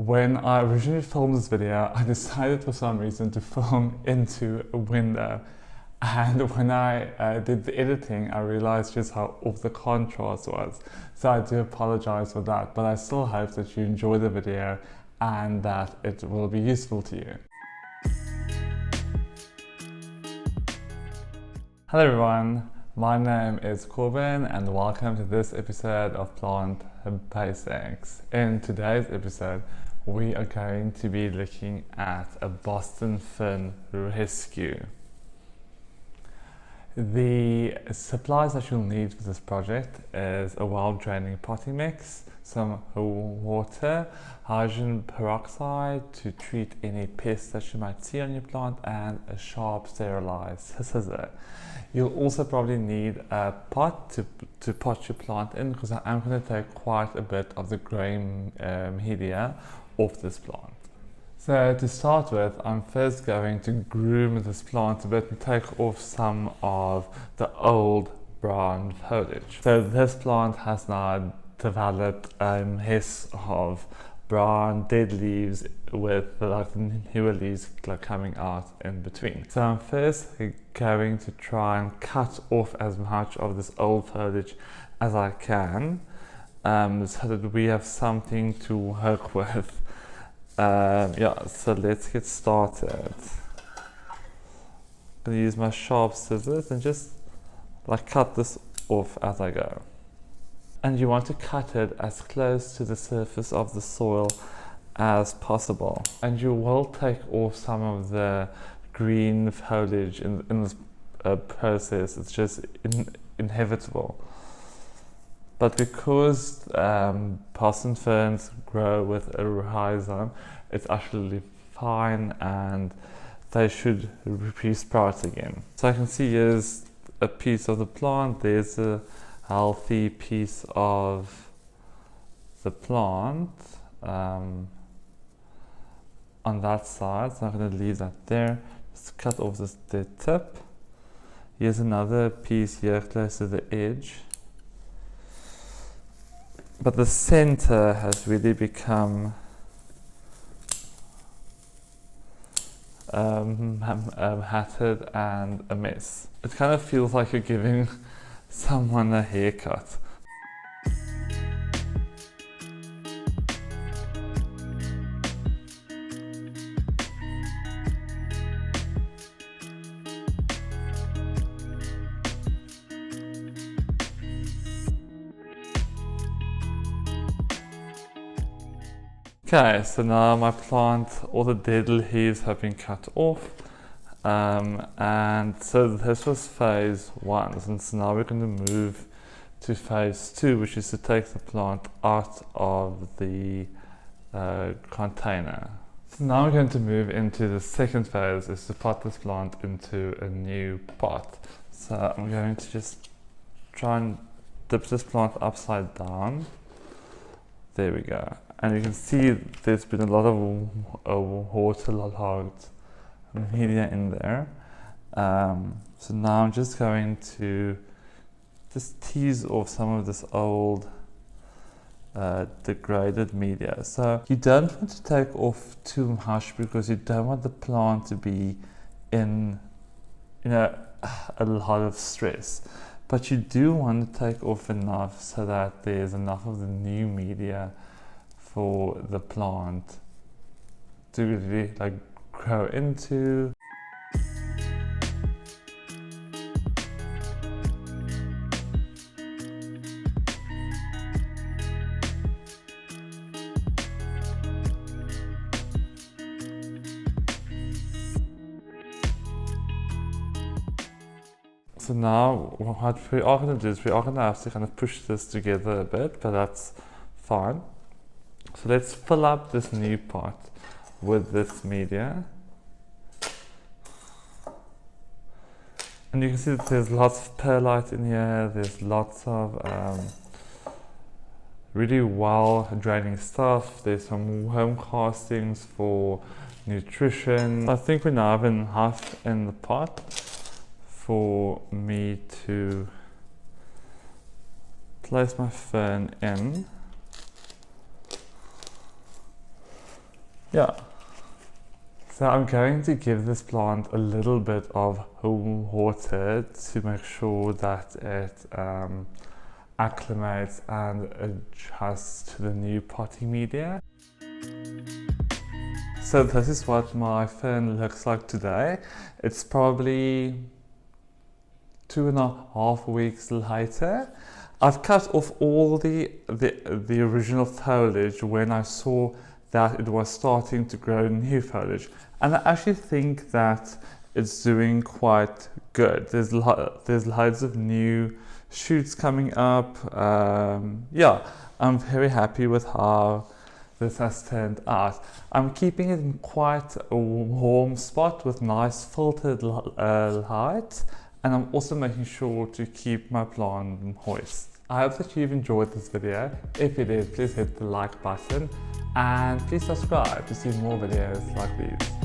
When I originally filmed this video, I decided for some reason to film into a window. And when I did the editing, I realized just how off the contrast was. So I do apologize for that, but I still hope that you enjoy the video and that it will be useful to you. Hello everyone, my name is Corbin and welcome to this episode of Plant Basics. In today's episode, we are going to be looking at a Boston Fern rescue. The supplies that you'll need for this project is a well-draining potting mix, some water, hydrogen peroxide to treat any pests that you might see on your plant, and a sharp sterilized scissor. You'll also probably need a pot to pot your plant in, because I am going to take quite a bit of the growing media off this plant. So to start with, I'm first going to groom this plant a bit and take off some of the old brown foliage. So this plant has now developed a mess of brown dead leaves with like newer leaves like coming out in between. So I'm first going to try and cut off as much of this old foliage as I can, so that we have something to work with. So let's get started. I'm going to use my sharp scissors and just like cut this off as I go. And you want to cut it as close to the surface of the soil as possible. And you will take off some of the green foliage in this process. It's just inevitable. But because Boston ferns grow with a rhizome, it's actually fine and they should re-sprout again. So I can see here's a piece of the plant, there's a healthy piece of the plant on that side, so I'm going to leave that there. Just cut off this dead tip. Here's another piece here close to the edge. But the center has really become hatted and a mess. It kind of feels like you're giving someone a haircut. Okay, so now my plant, all the dead leaves have been cut off, and so this was phase 1, and so now we're going to move to phase 2, which is to take the plant out of the container. So now we're going to move into the second phase, is to pot this plant into a new pot. So I'm going to just try and dip this plant upside down. There we go. And you can see there's been a lot of waterlogged media in there. So now I'm just going to just tease off some of this old degraded media. So you don't want to take off too much because you don't want the plant to be in a lot of stress. But you do want to take off enough so that there's enough of the new media for the plant to really like grow into. So now what we are going to do is we are going to have to kind of push this together a bit, but that's fine. So let's fill up this new pot with this media. And you can see that there's lots of perlite in here, there's lots of really well draining stuff, there's some worm castings for nutrition. I think we now have enough in the pot for me to place my fern in. Yeah. So I'm going to give this plant a little bit of water to make sure that it acclimates and adjusts to the new potting media. So this is what my fern looks like today. It's probably 2.5 weeks later. I've cut off all the original foliage when I saw that it was starting to grow new foliage, and I actually think that it's doing quite good. There's loads of new shoots coming up. Yeah, I'm very happy with how this has turned out. I'm keeping it in quite a warm spot with nice filtered light, and I'm also making sure to keep my plant moist. I hope that you've enjoyed this video. If you did, please hit the like button and please subscribe to see more videos like these.